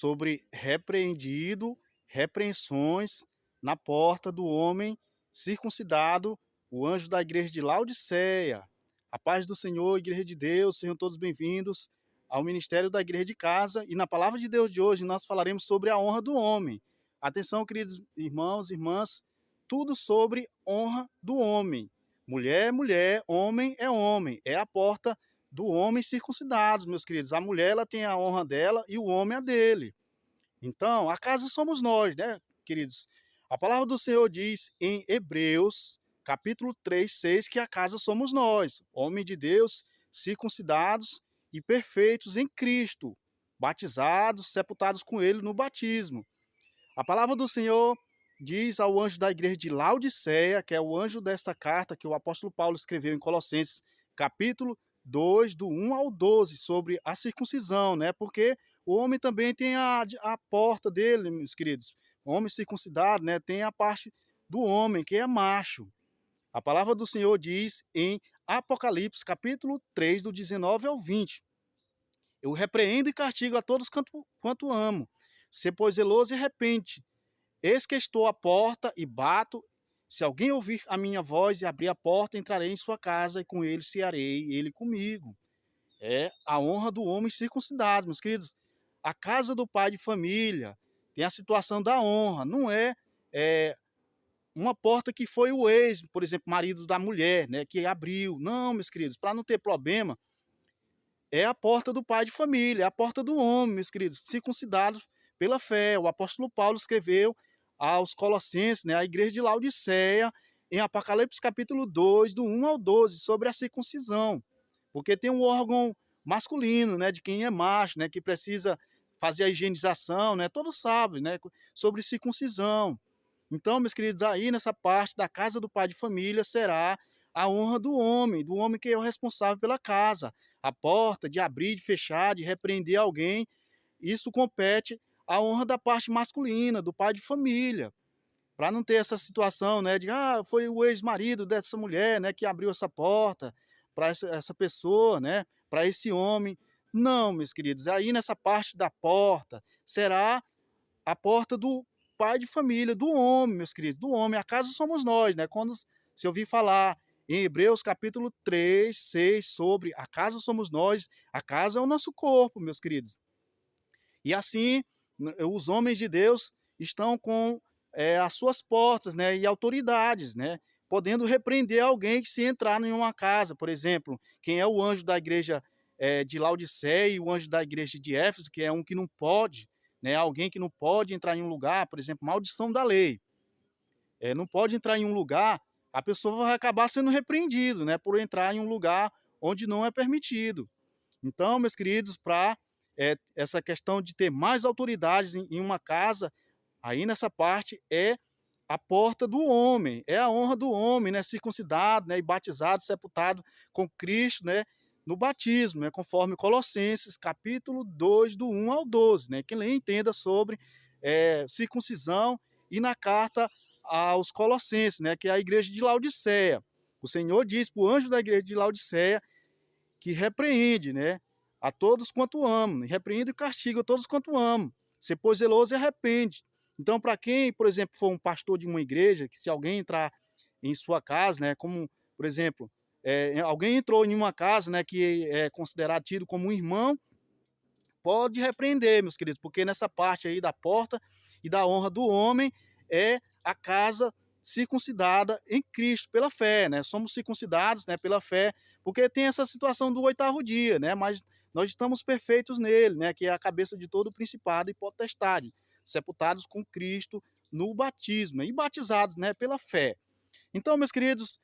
sobre repreendido, repreensões na porta do homem circuncidado, o anjo da igreja de Laodiceia. A paz do Senhor, igreja de Deus, sejam todos bem-vindos ao ministério da igreja de casa. E na palavra de Deus de hoje nós falaremos sobre a honra do homem. Atenção, queridos irmãos e irmãs, tudo sobre honra do homem. Mulher é mulher, homem é homem. É a porta do homem circuncidado, meus queridos. A mulher ela tem a honra dela e o homem a dele. Então, a casa somos nós, né, queridos? A palavra do Senhor diz em Hebreus, capítulo 3, 6, que a casa somos nós, homens de Deus, circuncidados e perfeitos em Cristo, batizados, sepultados com ele no batismo. A palavra do Senhor diz ao anjo da igreja de Laodiceia, que é o anjo desta carta que o apóstolo Paulo escreveu em Colossenses, capítulo 2, do 1 ao 12, sobre a circuncisão, né? Porque o homem também tem a porta dele, meus queridos. O homem circuncidado, né? Tem a parte do homem, que é macho. A palavra do Senhor diz em Apocalipse, capítulo 3, do 19 ao 20. Eu repreendo e castigo a todos quanto amo. Se, pois, zeloso e arrepende. Eis que estou à porta e bato. Se alguém ouvir a minha voz e abrir a porta, entrarei em sua casa e com ele cearei, ele comigo. É a honra do homem circuncidado, meus queridos. A casa do pai de família tem a situação da honra. Não é uma porta que foi o ex, por exemplo, marido da mulher, né, que abriu. Não, meus queridos, para não ter problema, é a porta do pai de família, é a porta do homem, meus queridos, circuncidados pela fé. O apóstolo Paulo escreveu aos Colossenses, né, a igreja de Laodiceia, em Apocalipse capítulo 2, do 1 ao 12, sobre a circuncisão. Porque tem um órgão masculino, né, de quem é macho, né, que precisa fazer a higienização, né, todos sabem, né, sobre circuncisão. Então, meus queridos, aí nessa parte da casa do pai de família será a honra do homem que é o responsável pela casa. A porta de abrir, de fechar, de repreender alguém, isso compete à honra da parte masculina, do pai de família. Para não ter essa situação, né, de foi o ex-marido dessa mulher, né, que abriu essa porta para essa pessoa, né, para esse homem. Não, meus queridos, aí nessa parte da porta será a porta do pai de família, do homem, meus queridos, do homem. A casa somos nós, né? Quando se ouvir falar em Hebreus capítulo 3, 6, sobre a casa somos nós, a casa é o nosso corpo, meus queridos. E assim, os homens de Deus estão com as suas portas, né, e autoridades, né, podendo repreender alguém que se entrar em uma casa, por exemplo, quem é o anjo da igreja de Laodiceia e o anjo da igreja de Éfeso, que é um que não pode, né, alguém que não pode entrar em um lugar, por exemplo, maldição da lei, não pode entrar em um lugar, a pessoa vai acabar sendo repreendido, né, por entrar em um lugar onde não é permitido. Então, meus queridos, para essa questão de ter mais autoridades em uma casa, aí nessa parte é a porta do homem, é a honra do homem, né, circuncidado, né, e batizado, sepultado com Cristo, né, no batismo, né, conforme Colossenses, capítulo 2, do 1 ao 12, né, que lê entenda sobre circuncisão, e na carta aos Colossenses, né, que é a igreja de Laodiceia. O Senhor diz para o anjo da igreja de Laodiceia que repreende, né, a todos quanto amam, repreende e castiga a todos quanto amam. Se pois zeloso e arrepende. Então, para quem, por exemplo, for um pastor de uma igreja, que se alguém entrar em sua casa, né, como, por exemplo, alguém entrou em uma casa, né, que é considerado tido como um irmão, pode repreender, meus queridos, porque nessa parte aí da porta e da honra do homem é a casa circuncidada em Cristo pela fé, né? Somos circuncidados, né, pela fé, porque tem essa situação do oitavo dia, né? Mas nós estamos perfeitos nele, né, que é a cabeça de todo principado e potestade, sepultados com Cristo no batismo e batizados, né, pela fé. Então, meus queridos,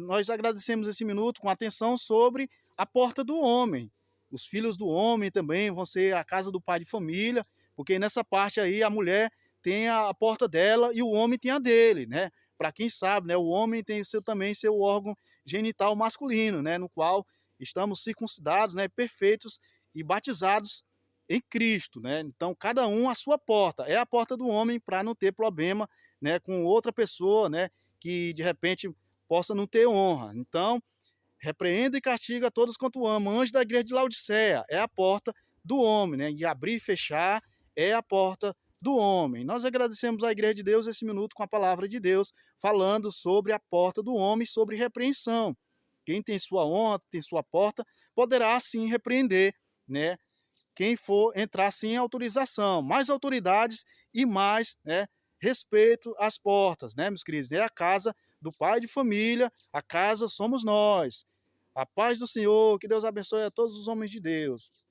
nós agradecemos esse minuto com atenção sobre a porta do homem. Os filhos do homem também vão ser a casa do pai de família, porque nessa parte aí a mulher tem a porta dela e o homem tem a dele, né? Para quem sabe, né, o homem tem também seu órgão genital masculino, né, no qual estamos circuncidados, né, perfeitos e batizados em Cristo, né? Então cada um a sua porta. É a porta do homem para não ter problema, né, com outra pessoa, né, que de repente possa não ter honra. Então, repreenda e castiga todos quanto amam. Anjo da igreja de Laodiceia é a porta do homem, né? De abrir e fechar é a porta do homem. Nós agradecemos à Igreja de Deus esse minuto com a palavra de Deus, falando sobre a porta do homem, sobre repreensão. Quem tem sua honra, tem sua porta, poderá sim repreender, né? Quem for entrar sem autorização, mais autoridades e mais, né, respeito às portas, né, meus queridos? É a casa do pai de família, a casa somos nós. A paz do Senhor, que Deus abençoe a todos os homens de Deus.